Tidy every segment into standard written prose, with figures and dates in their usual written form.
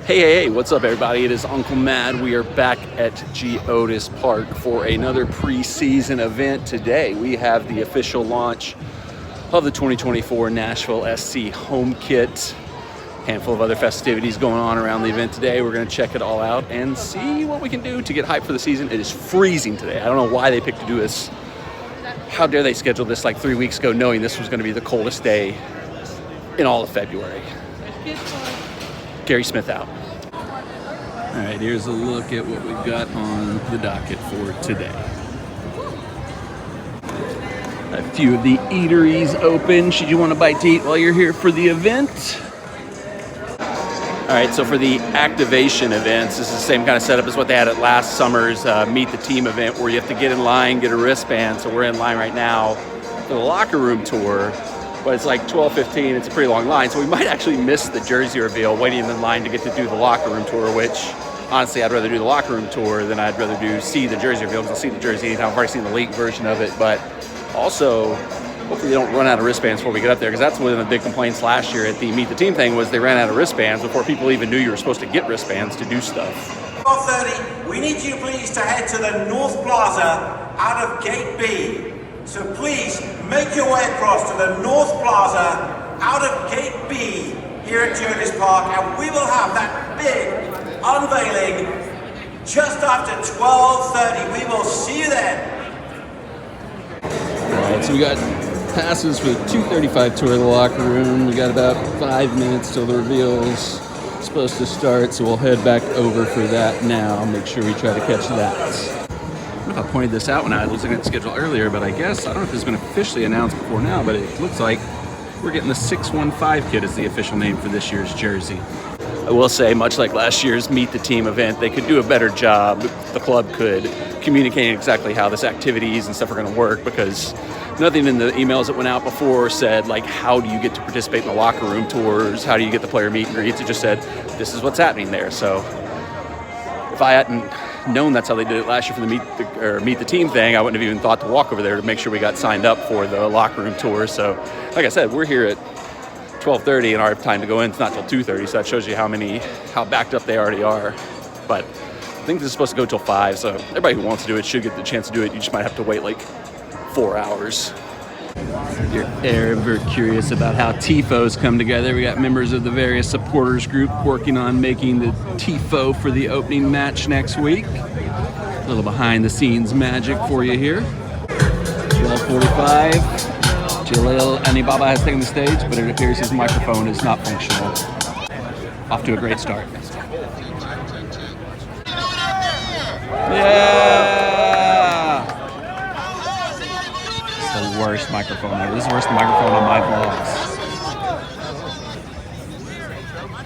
Hey, what's up everybody? It is Uncle Mad. We are back at GEODIS Park for another preseason event. Today we have the official launch of the 2024 Nashville SC home kit. Handful of other festivities going on around the event today. We're going to check it all out and see what we can do to get hyped for the season. It is freezing today. I don't know why they picked to do this. How dare they schedule this like 3 weeks ago knowing this was going to be the coldest day in all of February. Gary Smith out. All right, here's a look at what we've got on the docket for today. A few of the eateries open should you want a bite to eat while you're here for the event. All right, so for the activation events, this is the same kind of setup as what they had at last summer's Meet the Team event, where you have to get in line, get a wristband. So we're in line right now for the locker room tour, but it's like 12:15. It's a pretty long line, so we might actually miss the jersey reveal waiting in line to get to do the locker room tour, which honestly I'd rather do the locker room tour than I'd rather see the jersey reveal, because I'll see the jersey anytime. I've already seen the leaked version of it, but also hopefully they don't run out of wristbands before we get up there, because that's one of the big complaints last year at the Meet the Team thing, was they ran out of wristbands before people even knew you were supposed to get wristbands to do stuff. 12:30, we need you please to head to the North Plaza out of Gate B. So please make your way across to the North Plaza out of Gate B here at GEODIS Park, and we will have that big unveiling just after 12:30. We will see you then. All right, so we got passes for the 2:35 tour of the locker room. We got about 5 minutes till the reveal's supposed to start, so we'll head back over for that now. Make sure we try to catch that. I don't know if I pointed this out when I was looking at the schedule earlier, but I guess, I don't know if it's been officially announced before now, but it looks like we're getting the 615 kit as the official name for this year's jersey. I will say, much like last year's Meet the Team event, they could do a better job, the club could, communicating exactly how this activities and stuff are going to work, because nothing in the emails that went out before said, like, how do you get to participate in the locker room tours? How do you get the player meet and greets? It just said, this is what's happening there. So if I hadn't known that's how they did it last year for the Meet the Team thing, I wouldn't have even thought to walk over there to make sure we got signed up for the locker room tour. So like I said, we're here at 12:30 and our time to go in is not till 2:30, so that shows you how backed up they already are. But I think this is supposed to go till 5, so everybody who wants to do it should get the chance to do it. You just might have to wait like 4 hours. If you're ever curious about how TIFOs come together, we got members of the various supporters group working on making the TIFO for the opening match next week. A little behind the scenes magic for you here. 12:45. Jalil Anibaba has taken the stage, but it appears his microphone is not functional. Off to a great start. Yeah! It's the worst microphone ever. This is the worst microphone on my vlogs.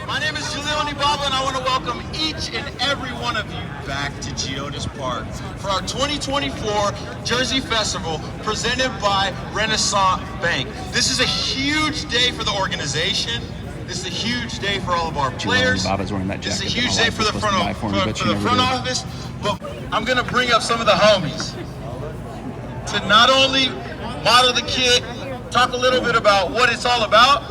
My name is Jalil Anibaba, and I want to welcome each and every one of you back to GEODIS Park for our 2024 Jersey Festival presented by Renaissance Bank. This is a huge day for the organization. This is a huge day for all of our players. This is a huge day for the front office. But I'm going to bring up some of the homies to not only model the kit, talk a little bit about what it's all about,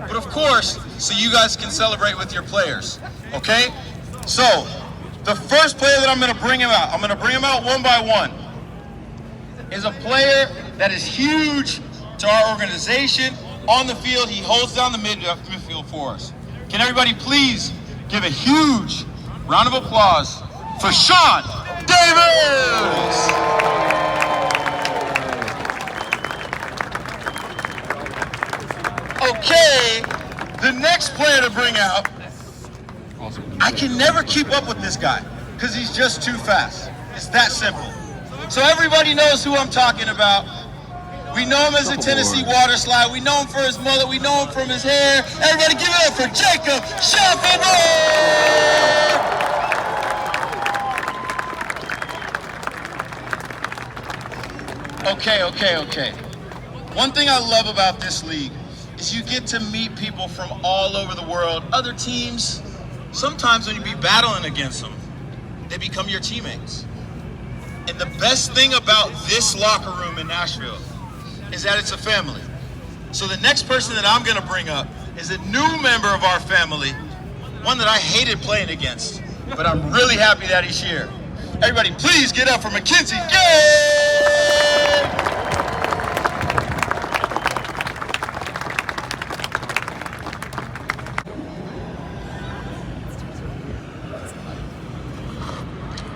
but of course, so you guys can celebrate with your players, okay? So, the first player that I'm gonna bring him out one by one, is a player that is huge to our organization. On the field, he holds down the midfield for us. Can everybody please give a huge round of applause for Sean Davis! Okay, the next player to bring out, I can never keep up with this guy because he's just too fast. It's that simple. So everybody knows who I'm talking about. We know him as a Tennessee water slide. We know him for his mullet. We know him from his hair. Everybody give it up for Jacob Shackelford! Okay. One thing I love about this league is you get to meet people from all over the world. Other teams, sometimes when you be battling against them, they become your teammates. And the best thing about this locker room in Nashville is that it's a family. So the next person that I'm gonna bring up is a new member of our family one that I hated playing against, but I'm really happy that he's here. Everybody, please get up for Mackenzie Gay!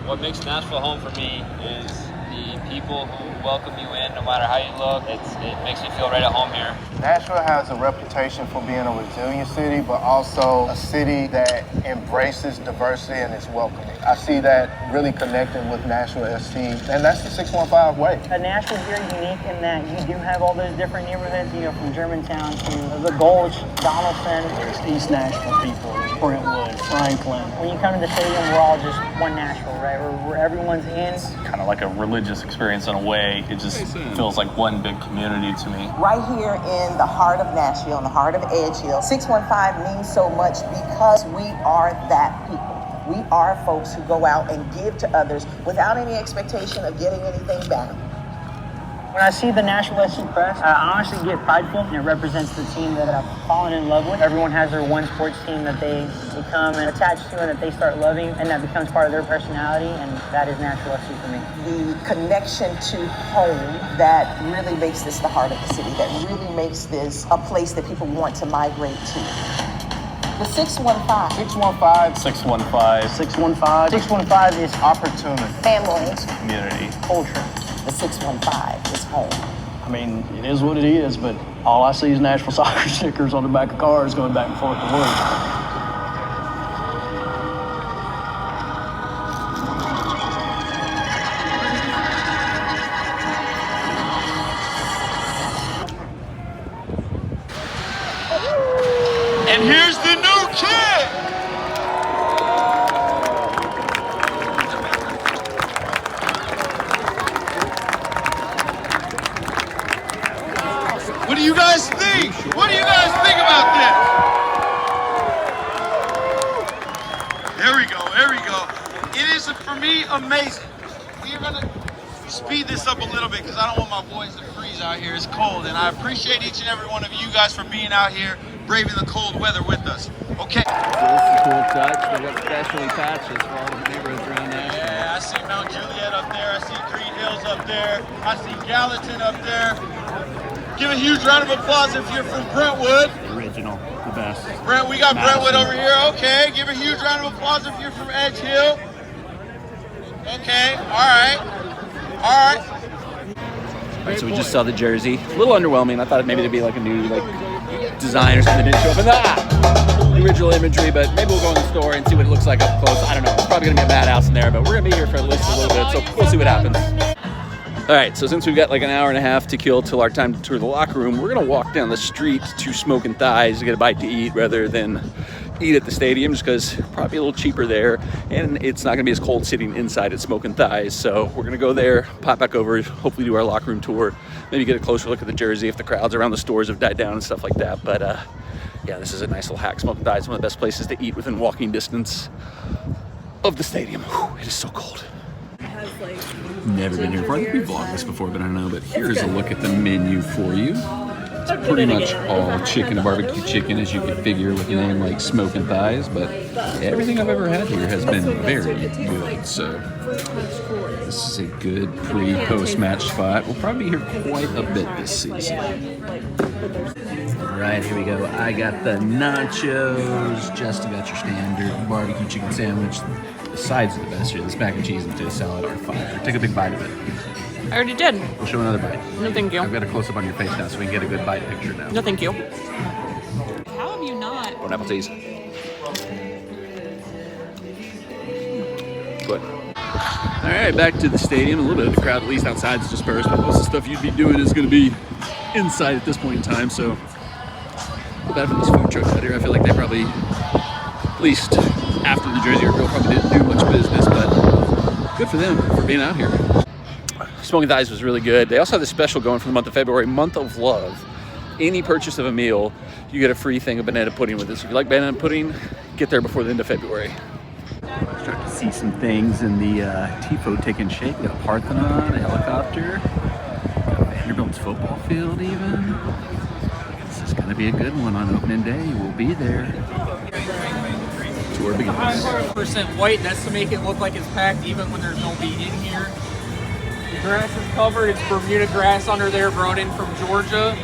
What makes Nashville home for me is the people who welcome you in no matter how you look. It makes me feel right at home here. Nashville has a reputation for being a resilient city, but also a city that embraces diversity and is welcoming. I see that really connecting with Nashville SC, and that's the 615 way. Nashville's very unique in that you do have all those different neighborhoods, you know, from Germantown to the Gulch, Donaldson. There's East Nashville people, there's Brentwood, Franklin. When you come to the stadium, we're all just one Nashville, right? Where everyone's in. Kind of like a religious experience in a way. It just feels like one big community to me. Right here in the heart of Nashville, in the heart of Edge Hill, 615 means so much because we are that people. We are folks who go out and give to others without any expectation of getting anything back. When I see the Nashville SC press, I honestly get prideful, and it represents the team that I've fallen in love with. Everyone has their one sports team that they become and attach to and that they start loving, and that becomes part of their personality, and that is Nashville SC for me. The connection to home that really makes this the heart of the city, that really makes this a place that people want to migrate to. The 615. 615. 615. 615. 615 is Opportunity. Family. Community. culture. The 615 is home. I mean, it is what it is, but all I see is Nashville soccer stickers on the back of cars going back and forth to work. And here's the new kid! What do you guys think? What do you guys think about this? There we go, there we go. It is, for me, amazing. We're gonna speed this up a little bit because I don't want my boys to freeze out here. It's cold, and I appreciate each and every one of you guys for being out here, braving the cold weather with us. Okay. So this is a cool touch. They got specially patches for all the neighborhoods around Nashville. Yeah, I see Mount Juliet up there. I see Green Hills up there. I see Gallatin up there. Give a huge round of applause if you're from Brentwood. The original, the best. We got Madison. Brentwood over here. Okay, give a huge round of applause if you're from Edge Hill. Okay, all right. All right, So we just saw the jersey. A little underwhelming. I thought maybe there'd be like a new design or something that didn't show up in the original imagery, but maybe we'll go in the store and see what it looks like up close. I don't know. It's probably gonna be a madhouse in there, but we're gonna be here for at least a little bit, so we'll see what happens. All right, so since we've got like an hour and a half to kill till our time to tour the locker room, we're gonna walk down the street to Smoking Thighs to get a bite to eat rather than eat at the stadium, just because probably a little cheaper there, and it's not gonna be as cold sitting inside at Smoking Thighs. So we're gonna go there, pop back over, hopefully do our locker room tour, maybe get a closer look at the jersey if the crowds around the stores have died down and stuff like that. But yeah, this is a nice little hack. Smoking Thighs, one of the best places to eat within walking distance of the stadium. Whew, it is so cold. Never been here before. I think we've vlogged this before, but I don't know. But here's a look at the menu for you. It's pretty much all chicken, barbecue chicken, as you could figure with a name like Smoking Thighs. But everything I've ever had here has been very good. So this is a good pre-post match spot. We'll probably be here quite a bit this season. All right, here we go. I got the nachos. Justin got your standard barbecue chicken sandwich. The sides are the best here. This mac and cheese and potato salad are fire. Take a big bite of it. I already did. We'll show another bite. No, thank you. I've got a close-up on your face now so we can get a good bite picture now. No, thank you. How have you not? Bon appetit. Good. All right, back to the stadium. A little bit of the crowd, at least outside, is dispersed, but most of the stuff you'd be doing is going to be inside at this point in time. So, feel bad for these food trucks out here. I feel like they probably, at least after the Jersey reveal, probably didn't do much business, but good for them for being out here. Smoking Thighs was really good. They also have this special going for the month of February, Month of Love. Any purchase of a meal, you get a free thing of banana pudding with this. If you like banana pudding, get there before the end of February. Start to see some things in the Tifo taking shape. We got a Parthenon, a helicopter, got Vanderbilt's football field even. This is gonna be a good one on opening day. We'll be there. tour begins. Percent white, that's to make it look like it's packed even when there's nobody in here. The grass is covered, it's Bermuda grass under there brought in from Georgia.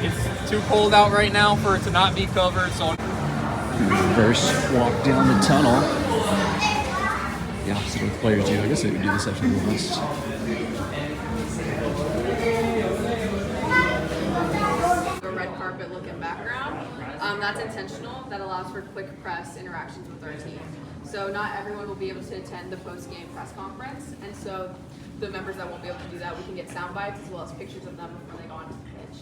It's too cold out right now for it to not be covered, so. Reverse walk down the tunnel. The opposite of what the players do. I guess they would do this after the list. A red carpet looking background. That's intentional. That allows for quick press interactions with our team. So not everyone will be able to attend the post-game press conference, and so the members that won't be able to do that, we can get sound bites as well as pictures of them before they go onto the pitch.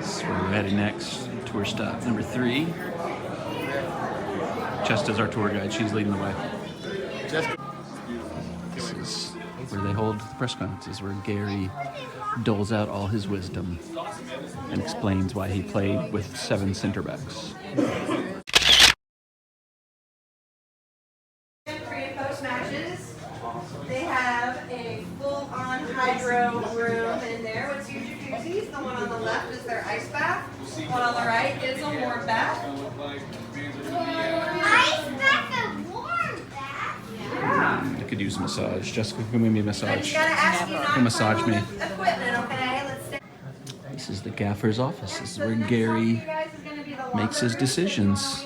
So we're heading next. Tour stop number 3. Chesta's our tour guide. She's leading the way. This is where they hold the press conferences, where Gary doles out all his wisdom and explains why he played with 7 center backs. Pre and post matches. They have a full-on hydro room in there with two jacuzzis. The one on the left is their ice bath. The one on the right is a warm bath. Ice bath and warm bath? Yeah. I could use a massage. Jessica, can we give me a I massage? just gotta ask you not Come massage me. equipment, okay? Let's stay. This is the gaffer's office. This is where Gary makes his decisions.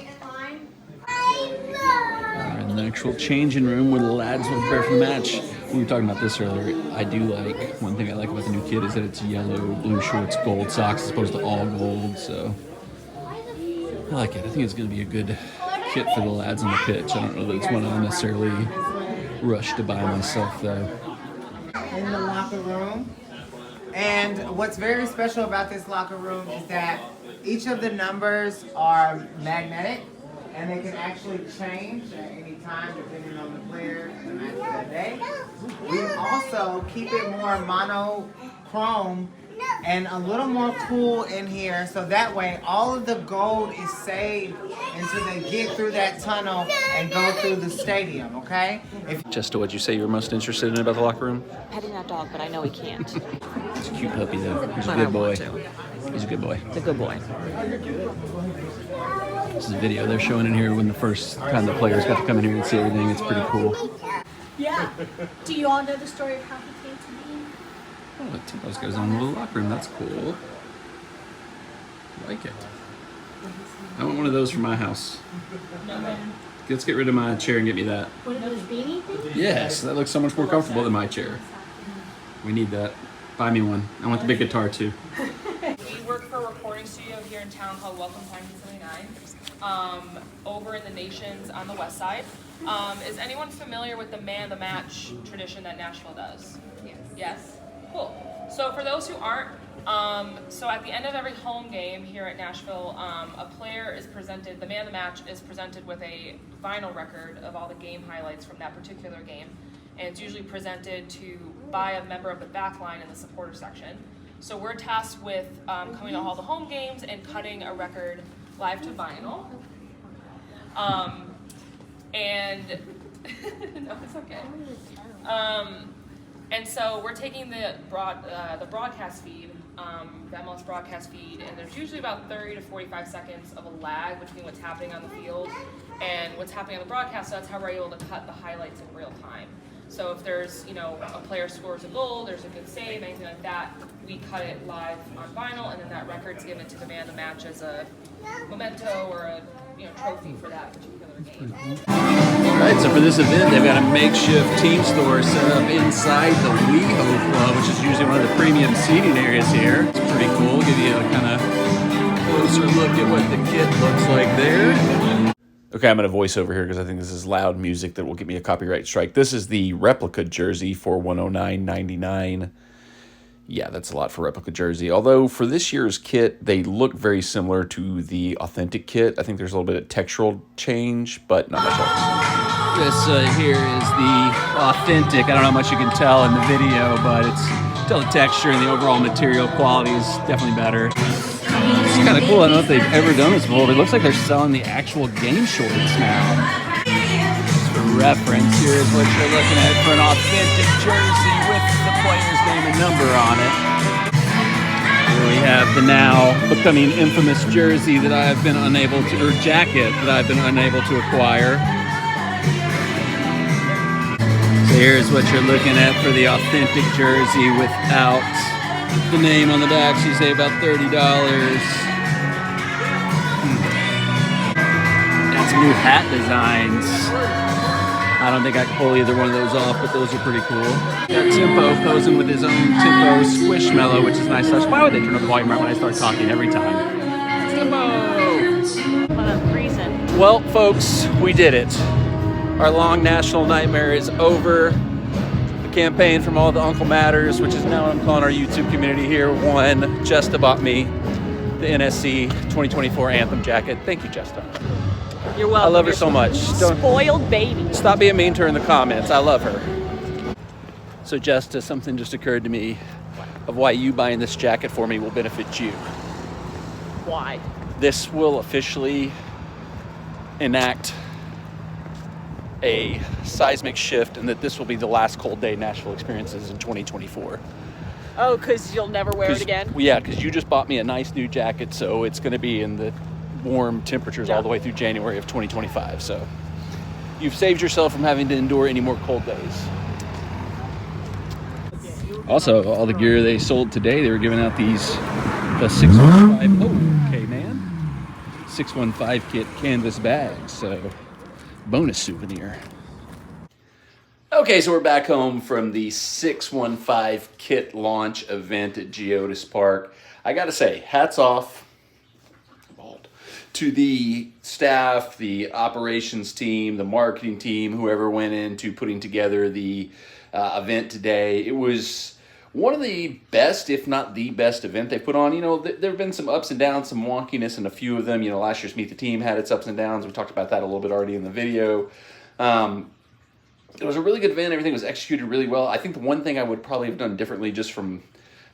We're in the actual changing room where the lads will prepare for the match. We were talking about this earlier. I do like, one thing I like about the new kit is that it's yellow, blue shorts, gold socks as opposed to all gold, so I like it. I think it's going to be a good kit for the lads on the pitch. I don't know that it's one I'll necessarily rush to buy myself, though. In the locker room. And what's very special about this locker room is that each of the numbers are magnetic and they can actually change at any time depending on the player and the match of that day. We also keep it more monochrome and a little more cool in here, so that way all of the gold is saved until they get through that tunnel and go through the stadium, okay? Jessica, what'd you say you were most interested in about the locker room? Petting that dog, but I know he can't. It's a cute puppy, though. He's a But I good boy. want to. He's a good boy. He's a good boy. This is a video they're showing in here when the first time the players got to come in here and see everything. It's pretty cool. Yeah. Do you all know the story of how he came to be? Oh, it goes on in the little locker room. That's cool. I like it. I want one of those for my house. Let's get rid of my chair and get me that. One of those beanie things? Yes, that looks so much more comfortable than my chair. We need that. Buy me one. I want the big guitar too. We work for a recording studio here in town called Welcome to 1979, over in the Nations on the west side. Is anyone familiar with the man of the match tradition that Nashville does? Yes. Yes? Cool. So for those who aren't, so at the end of every home game here at Nashville, a player is presented, the man of the match is presented with a vinyl record of all the game highlights from that particular game. And it's usually presented by a member of the back line in the supporter section. So we're tasked with coming to all the home games and cutting a record live to vinyl. And no, it's okay. And so we're taking the broadcast feed, the MLS broadcast feed, and there's usually about 30 to 45 seconds of a lag between what's happening on the field and what's happening on the broadcast. So that's how we're able to cut the highlights in real time. So if there's, a player scores a goal, there's a good save, anything like that, we cut it live on vinyl, and then that record's given to the man of the match as a memento or a trophy for that particular game. All right, so for this event, they've got a makeshift team store set up inside the WeHo Club, which is usually one of the premium seating areas here. It's pretty cool. Give you a kind of closer look at what the kit looks like there. Okay, I'm going to voice over here because I think this is loud music that will get me a copyright strike. This is the replica jersey for $109.99. Yeah, that's a lot for replica jersey. Although for this year's kit, they look very similar to the authentic kit. I think there's a little bit of textural change, but not much else. This here is the authentic. I don't know how much you can tell in the video, but still the texture and the overall material quality is definitely better. It's kind of cool. I don't know if they've ever done this before, but it looks like they're selling the actual game shorts now. Just for reference, here is what you're looking at for an authentic jersey with the player's name and number on it. We have the now becoming infamous jersey that I've been unable to, or jacket that I've been unable to acquire. So here's what you're looking at for the authentic jersey without the name on the back. So you say about $30. Got some new hat designs. I don't think I can pull either one of those off, but those are pretty cool. Got Tempo posing with his own Tempo Squishmallow, which is a nice touch. Why would they turn up the volume right when I start talking every time? Tempo! I'm freezing. Well, folks, we did it. Our long national nightmare is over. The campaign from All the Uncle Matters, which is now what I'm calling our YouTube community here, won. Jesta bought me the NSC 2024 Anthem jacket. Thank you, Jesta. You're welcome. I love her so much. Spoiled baby. Stop being mean to her in the comments. I love her. So Jesta, something just occurred to me of why you buying this jacket for me will benefit you. Why? This will officially enact a seismic shift, and that this will be the last cold day Nashville experiences in 2024. Oh, because you'll never wear it again? Yeah, because you just bought me a nice new jacket, so it's going to be in the warm temperatures all the way through January of 2025. So you've saved yourself from having to endure any more cold days. Also, all the gear they sold today, they were giving out the 615. Oh, okay, man. 615 kit canvas bags. So bonus souvenir. Okay, so we're back home from the 615 kit launch event at GEODIS Park. I gotta say, hats off to the staff, the operations team, the marketing team, whoever went into putting together the event today. It was one of the best, if not the best event they put on. You know, there have been some ups and downs, some wonkiness in a few of them. You know, last year's Meet the Team had its ups and downs. We talked about that a little bit already in the video. It was a really good event. Everything was executed really well. I think the one thing I would probably have done differently, just from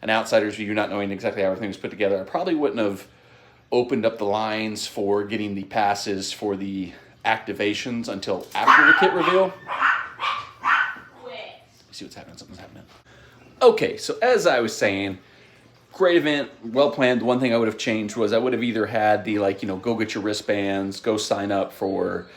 an outsider's view, not knowing exactly how everything was put together, I probably wouldn't have opened up the lines for getting the passes for the activations until after the kit reveal. See what's happening, something's happening. Okay, so as I was saying, great event, well planned. The one thing I would have changed was I would have either had the, like, you know, go get your wristbands, go sign up for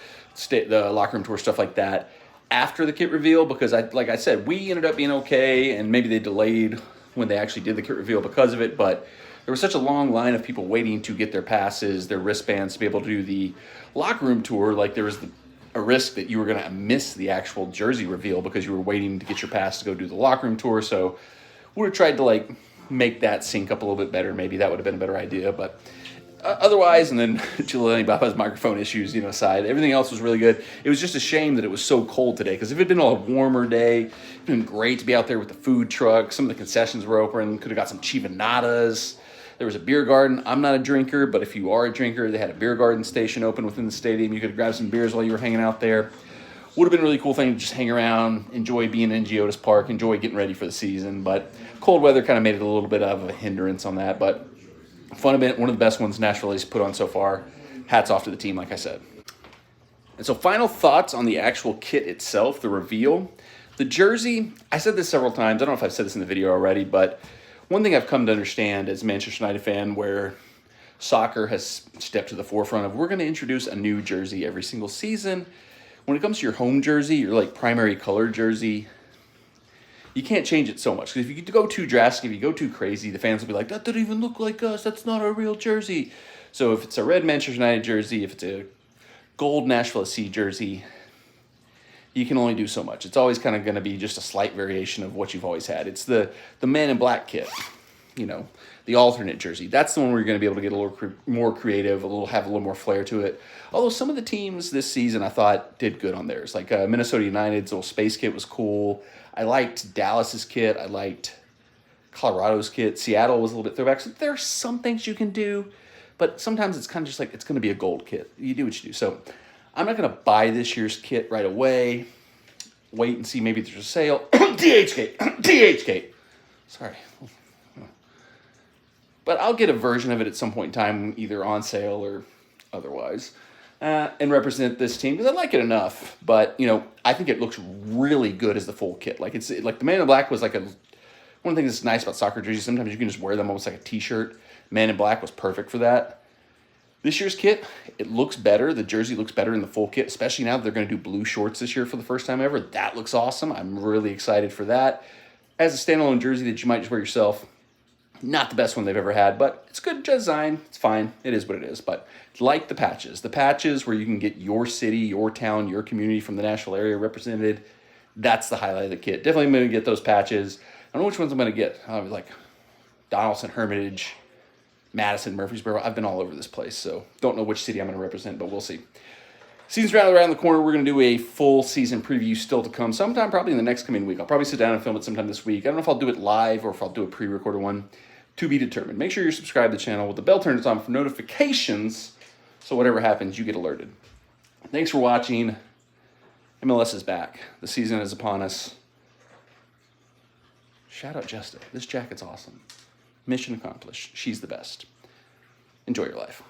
the locker room tour, stuff like that, after the kit reveal, because like I said, we ended up being okay, and maybe they delayed when they actually did the kit reveal because of it, but there was such a long line of people waiting to get their passes, their wristbands, to be able to do the locker room tour. Like, there was a risk that you were going to miss the actual jersey reveal because you were waiting to get your pass to go do the locker room tour. So we would have tried to, like, make that sync up a little bit better. Maybe that would have been a better idea. But otherwise, and then Giuliani Baba's microphone issues, you know, aside, everything else was really good. It was just a shame that it was so cold today, because if it had been a warmer day, it would have been great to be out there with the food truck. Some of the concessions were open. Could have got some chivanadas. There was a beer garden. I'm not a drinker, but if you are a drinker, they had a beer garden station open within the stadium. You could grab some beers while you were hanging out there. Would have been a really cool thing to just hang around, enjoy being in GEODIS Park, enjoy getting ready for the season. But cold weather kind of made it a little bit of a hindrance on that. But fun event, one of the best ones Nashville has put on so far. Hats off to the team, like I said. And so final thoughts on the actual kit itself, the reveal. The jersey, I said this several times. I don't know if I've said this in the video already, but one thing I've come to understand as a Manchester United fan, where soccer has stepped to the forefront of, we're going to introduce a new jersey every single season. When it comes to your home jersey, your, like, primary color jersey, you can't change it so much. Because if you go too drastic, if you go too crazy, the fans will be like, that doesn't even look like us. That's not our real jersey. So if it's a red Manchester United jersey, if it's a gold Nashville SC jersey, you can only do so much. It's always kind of going to be just a slight variation of what you've always had. It's the Man in Black kit, you know, the alternate jersey. That's the one where you're going to be able to get a little more creative, have a little more flair to it. Although some of the teams this season I thought did good on theirs. Like Minnesota United's little space kit was cool. I liked Dallas's kit. I liked Colorado's kit. Seattle was a little bit throwback. So there are some things you can do, but sometimes it's kind of just like, it's going to be a gold kit. You do what you do. So I'm not going to buy this year's kit right away. Wait and see, maybe there's a sale. DHK. Sorry. But I'll get a version of it at some point in time, either on sale or otherwise, and represent this team, because I like it enough. But, you know, I think it looks really good as the full kit. Like, it's like the Man in Black was like one One of the things that's nice about soccer jerseys, sometimes you can just wear them almost like a t-shirt. Man in Black was perfect for that. This year's kit, it looks better. The jersey looks better in the full kit, especially now that they're going to do blue shorts this year for the first time ever. That looks awesome. I'm really excited for that. As a standalone jersey that you might just wear yourself, not the best one they've ever had, but it's good design. It's fine. It is what it is. But like the patches where you can get your city, your town, your community from the Nashville area represented, that's the highlight of the kit. Definitely going to get those patches. I don't know which ones I'm going to get. Like Donaldson, Hermitage, Madison, Murfreesboro. I've been all over this place, so don't know which city I'm going to represent, but we'll see. Season's right around the corner. We're going to do a full season preview still to come sometime probably in the next coming week. I'll probably sit down and film it sometime this week. I don't know if I'll do it live or if I'll do a pre-recorded one. To be determined. Make sure you're subscribed to the channel with the bell turned on for notifications so whatever happens, you get alerted. Thanks for watching. MLS is back. The season is upon us. Shout out Jessica. This jacket's awesome. Mission accomplished. She's the best. Enjoy your life.